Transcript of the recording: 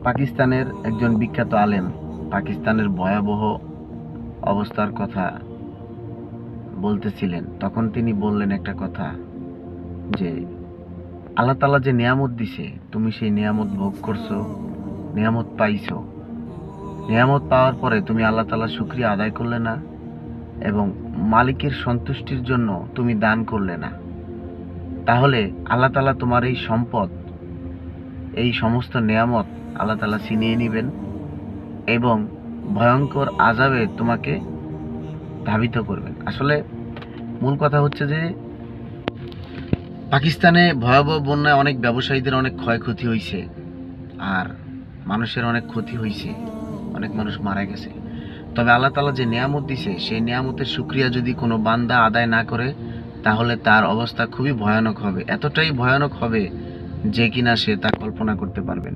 পাকিস্তানের একজন বিখ্যাত আলেম পাকিস্তানের ভয়াবহ অবস্থার কথা বলতেছিলেন। তখন তিনি বললেন একটা কথা, যে আল্লাহ তাআলা যে নিয়ামত দিছে, তুমি সেই নিয়ামত ভোগ করছো, নিয়ামত পাইছো। নিয়ামত পাওয়ার পরে তুমি আল্লাহ তাআলার শুকরিয়া আদায় করলে না, এবং মালিকের সন্তুষ্টির জন্য তুমি দান করলে না। তাহলে আল্লাহ তাআলা তোমার এই সম্পদ, এই সমস্ত নিয়ামত আল্লাহ তাআলা ছিনিয়ে নিবেন এবং ভয়ঙ্কর আযাবে তোমাকে ধাবিত করবেন। আসলে মূল কথা হচ্ছে যে পাকিস্তানে ভয়াবহ বন্যায় অনেক ব্যবসায়ীদের অনেক ক্ষয়ক্ষতি হয়েছে, আর মানুষের অনেক ক্ষতি হয়েছে, অনেক মানুষ মারা গেছে। তবে আল্লাহ তাআলা যে নিয়ামত দিছে, সেই নিয়ামতের শুকরিয়া যদি কোনো বান্দা আদায় না করে, তাহলে তার অবস্থা খুবই ভয়ানক হবে। এতটাই ভয়ানক হবে যে কিনা সে তা কল্পনা করতে পারবেন।